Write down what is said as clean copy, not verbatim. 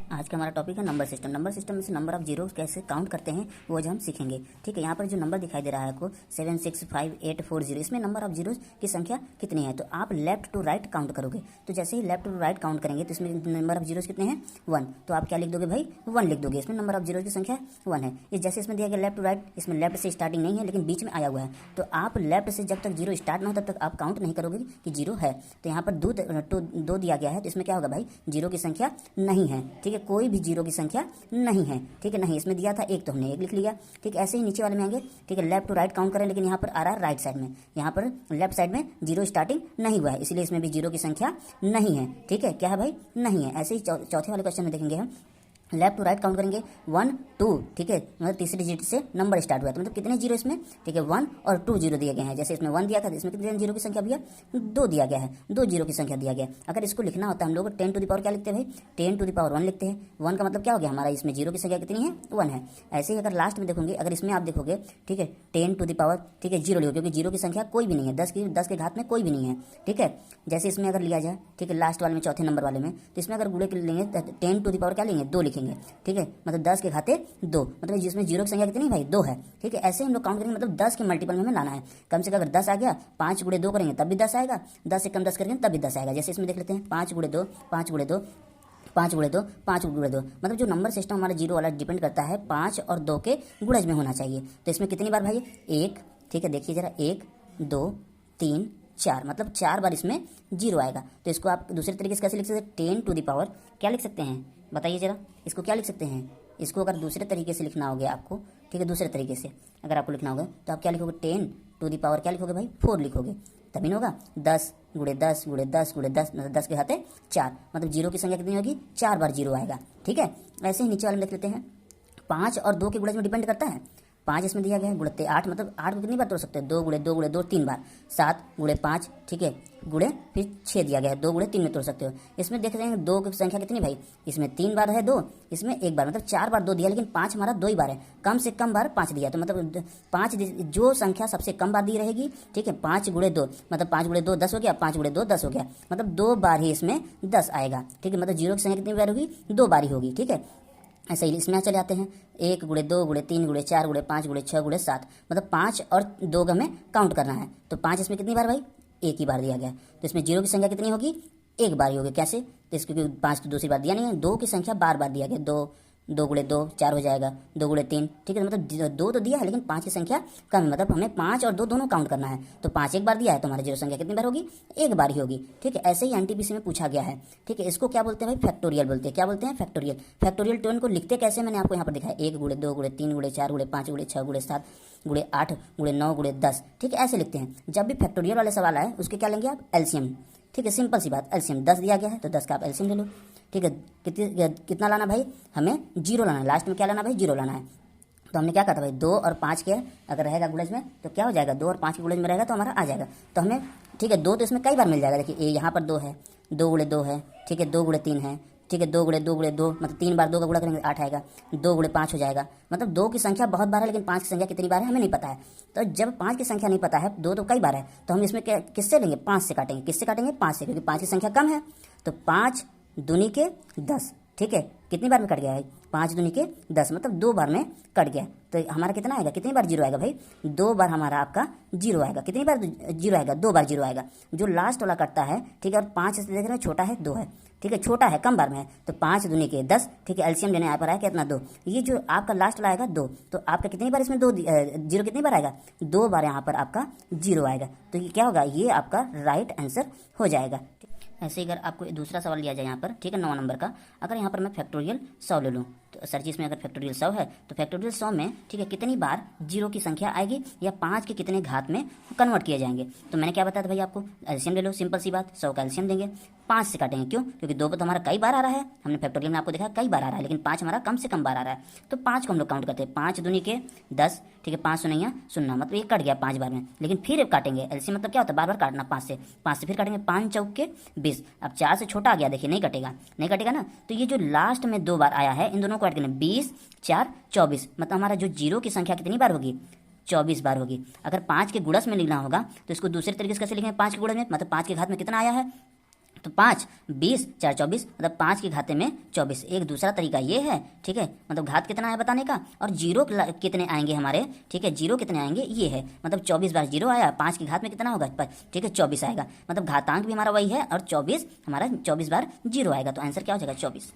आज का हमारा टॉपिक है नंबर सिस्टम। नंबर सिस्टम में से नंबर ऑफ जीरो कैसे काउंट करते हैं वो आज हम सीखेंगे। ठीक है, यहाँ पर जो नंबर दिखाई दे रहा है आपको 765 840, इसमें नंबर ऑफ जीरो की संख्या कितनी है। तो आप लेफ्ट टू राइट काउंट करोगे, तो जैसे ही लेफ्ट टू राइट काउंट करेंगे तो इसमें नंबर ऑफ जीरो कितने हैं 1। तो आप क्या लिख दोगे भाई 1 लिख दोगे। इसमें नंबर ऑफ जीरो की संख्या 1 है। इस जैसे इसमें दिया गया लेफ्ट टू राइट, इसमें लेफ्ट से स्टार्टिंग नहीं है लेकिन बीच में आया हुआ है, तो आप लेफ्ट से जब तक जीरो स्टार्ट ना हो तब तक आप काउंट नहीं करोगे कि जीरो है। तो यहाँ पर दो दिया गया है, तो इसमें क्या होगा भाई जीरो की संख्या नहीं है। ठीक है, कोई भी जीरो की संख्या नहीं है। ठीक है, नहीं इसमें दिया था एक, तो हमने एक लिख लिया। ठीक है, ऐसे ही नीचे वाले में आएंगे। ठीक है, लेफ्ट टू राइट काउंट करें, लेकिन यहाँ पर आ रहा है राइट साइड में, यहाँ पर लेफ्ट साइड में जीरो स्टार्टिंग नहीं हुआ है, इसलिए इसमें भी जीरो की संख्या नहीं है। ठीक है, क्या है भाई नहीं है। ऐसे ही चौथे वाले क्वेश्चन में देखेंगे हम लेफ्ट टू राइट काउंट करेंगे 1 2। ठीक है, मतलब तीसरे डिजिट से नंबर स्टार्ट हुआ है, तो मतलब कितने जीरो इसमें। ठीक है, 1 और 2 जीरो दिए गए हैं। जैसे इसमें 1 दिया था, इसमें कितने जीरो की संख्या भैया 2 दिया गया है, 2 जीरो की संख्या दिया गया। अगर इसको लिखना होता है हम लोग 10 टू द पावर क्या लिखते हैं भाई 10 टू द पावर 1 लिखते हैं। 1 का मतलब क्या हो गया हमारा, इसमें जीरो की संख्या कितनी है 1 है। ऐसे ही अगर लास्ट में देखोगे, अगर इसमें आप देखोगे ठीक है 10 टू द पावर ठीक है 0 लिखो, क्योंकि जीरो की संख्या कोई भी नहीं है, 10 के घात में कोई भी नहीं है। ठीक है, जैसे इसमें अगर लिया जाए ठीक है लास्ट वाले में चौथे नंबर वाले में, तो इसमें अगर गुणे के लेंगे 10 टू द पावर क्या लेंगे 2 लिखेंगे। ठीक है, मतलब 10 के घाते 2, मतलब जिसमें जीरो की संख्या कितनी है भाई 2 है। ठीक है, ऐसे हम लोग काउंट करेंगे, मतलब 10 के मल्टीपल में हमें लाना है। कम से कम अगर 10 आ गया 5 गुणे 2 करेंगे तब भी 10 आएगा, 10 से कम 10 करेंगे तब भी 10 आएगा। जैसे इसमें देख लेते हैं 5 गुणे 2 5 गुणे 2 5 गुणे 2 5 गुणे 2, मतलब जो नंबर सिस्टम हमारा जीरो वाला डिपेंड करता है 5 और 2 के गुणज में होना चाहिए। तो इसमें कितनी बार भाई 1। ठीक है, देखिए जरा 1 2 3 4, मतलब 4 बार इसमें जीरो आएगा। तो इसको आप दूसरे तरीके से कैसे लिख सकते हैं 10 टू द पावर क्या लिख सकते हैं बताइए जरा, इसको क्या लिख सकते हैं। इसको अगर दूसरे तरीके से लिखना होगा आपको, ठीक है दूसरे तरीके से अगर आपको लिखना होगा तो आप क्या लिखोगे 10 टू द पावर क्या लिखोगे भाई 4 लिखोगे, तभी नहीं होगा 10 गुणे 10 गुणे 10 गुणे 10, मतलब 10 के हाथे 4, मतलब जीरो की संख्या कितनी होगी 4 बार जीरो आएगा। ठीक है, ऐसे ही नीचे वाले में लिख लेते हैं 5 और 2 के गुणज में डिपेंड करता है। 5 इसमें दिया गया है गुणे 8, मतलब 8 को कितनी बार तोड़ सकते हैं 2 गुणे 2 गुणे 2 3 बार। 7 गुणे 5 ठीक है गुणे फिर 6 दिया गया है, 2 गुणे 3 में तोड़ सकते हो। इसमें देख रहे हैं 2 की संख्या कितनी भाई, इसमें 3 बार है 2, इसमें 1 बार, मतलब 4 बार 2 दिया, लेकिन 5 हमारा 2 ही बार है, कम से कम बार 5 दिया। तो मतलब 5 जो संख्या सबसे कम बार दी रहेगी ठीक है 5 गुणे 2, मतलब 5 गुणे 2 10 हो गया, 5 गुणे 2 10 हो गया, मतलब 2 बार ही इसमें 10 आएगा। ठीक है, मतलब जीरो की संख्या कितनी बार होगी 2 बार ही होगी। ठीक है, ऐसे ही इसमें चले जाते हैं 1 गुणे 2 गुणे 3 गुणे 4 गुणे 5 गुणे 6 गुणे 7, मतलब 5 और 2 का हमें काउंट करना है। तो 5 इसमें कितनी बार भाई 1 ही बार दिया गया, तो इसमें जीरो की संख्या कितनी होगी 1 बार ही होगी। कैसे, तो इसको 5 तो दूसरी बार दिया नहीं है, 2 की संख्या बार बार दिया गया, 2 गुणे 2 4 हो जाएगा, 2 गुणे 3 ठीक है, मतलब 2 तो दिया है लेकिन 5 की संख्या कम है, मतलब हमें 5 और 2 दोनों काउंट करना है। तो 5 एक बार दिया है तो हमारी जीरो संख्या कितनी बार होगी 1 बार ही होगी। ठीक है, ऐसे ही एनटीपीसी में पूछा गया है। ठीक है, इसको क्या बोलते हैं भाई फैक्टोरियल बोलते हैं। क्या बोलते हैं फैक्टोरियल। फैक्टोरियल टर्न को लिखते कैसे मैंने आपको यहाँ पर दिखाया 1 गुणे 2 गुणे 3 गुणे 4 गुणे 5 गुणे 6 गुणे 7 गुणे 8 गुणे 9 गुणे 10। ठीक है, ऐसे लिखते हैं। जब भी फैक्टोरियल वाले सवाल आए उसके क्या लेंगे आप एलसीएम। ठीक है, सिंपल सी बात एलसीएम 10 दिया गया है तो 10 का आप एलसीएम ले लो। ठीक है, कितना लाना भाई हमें जीरो लाना है, लास्ट में क्या लाना भाई जीरो लाना है। तो हमने क्या कहा था भाई 2 और 5 के अगर रहेगा गुणज में तो क्या हो जाएगा 2 और 5 के गुणज में रहेगा तो हमारा आ जाएगा। तो हमें ठीक है 2 तो इसमें कई बार मिल जाएगा, देखिए यहाँ पर 2 है, 2 गुणे 2 है, ठीक है 2 गुणे 3 है, ठीक है 2 गुणे 2 गुणे 2, मतलब 3 बार 2 का गुणा करेंगे 8 आएगा, 2 गुणे 5 हो जाएगा। मतलब 2 की संख्या बहुत बार है लेकिन 5 की संख्या कितनी बार है हमें नहीं पता है। तो जब 5 की संख्या नहीं पता है 2 तो कई बार है, तो हम इसमें किससे लेंगे 5 से काटेंगे। किससे काटेंगे 5 से, क्योंकि 5 की संख्या कम है। तो 5 दूनी के 10, ठीक है कितनी बार में कट गया है 5 दूनी के 10, मतलब 2 बार में कट गया। तो हमारा कितना आएगा, कितनी बार जीरो आएगा भाई 2 बार हमारा आपका जीरो आएगा। कितनी बार जीरो आएगा 2 बार जीरो आएगा। जो लास्ट वाला कटता है ठीक है, और 5 से देख रहे हैं छोटा है 2 है, ठीक है छोटा है कम बार में है, तो 5 दूनी के 10 ठीक है एलसीएम लेने यहाँ पर आया कितना 2। ये जो आपका लास्ट वाला आएगा 2, तो आपका कितनी बार इसमें 2 जीरो कितनी बार आएगा 2 बार यहाँ पर आपका जीरो आएगा। तो ये क्या होगा, ये आपका राइट आंसर हो जाएगा। ऐसे ही अगर आपको दूसरा सवाल लिया जाए यहाँ पर ठीक है 9 नंबर का, अगर यहाँ पर मैं फैक्टोरियल 100 ले लूँ, तो सर जी इसमें अगर फैक्टोरियल 100 है तो फैक्टोरियल 100 में ठीक है कितनी बार जीरो की संख्या आएगी या 5 के कितने घात में कन्वर्ट किए जाएंगे। तो मैंने क्या बताया था भाई आपको एलसीएम ले लो, सिंपल सी बात 100 का एलसीएम देंगे, 5 से काटेंगे क्यों, क्योंकि 2 पर तो हमारा कई बार आ रहा है, हमने फैक्टोरियल में आपको देखा कई बार आ रहा है, लेकिन 5 हमारा कम से कम बार आ रहा है। तो 5 को हम लोग काउंट करते हैं, 5 दूनी के 10 ठीक है 5 सुनैया सुनना, मतलब ये कट गया 5 बार में, लेकिन फिर काटेंगे एलसीएम मतलब क्या होता है बार बार काटना 5 से फिर काटेंगे 5 चौक के 20। अब 4 से छोटा आ गया, देखिए नहीं कटेगा, नहीं कटेगा ना। तो ये जो लास्ट में 2 बार आया है इन दोनों को ऐड करना 20 4 24, मतलब हमारा जो जीरो की संख्या कितनी बार होगी 24 बार होगी। अगर 5 के गुणज में लिखना होगा तो इसको दूसरे तरीके से कैसे लिखेंगे 5 के गुणज में, मतलब 5 के घात में कितना आया है तो 5, 20, 4, 24, मतलब 5 की घाते में 24। एक दूसरा तरीका ये है, ठीक है, मतलब घात कितना है बताने का, और जीरो कितने आएंगे हमारे, ठीक है, जीरो कितने आएंगे ये है, मतलब 24 बार जीरो आया, 5 की घात में कितना होगा, ठीक है, 24 आएगा, मतलब घातांक भी हमारा वही है और 24 हमारा 24 बार जीरो आएगा, तो आंसर क्या हो जाएगा 24।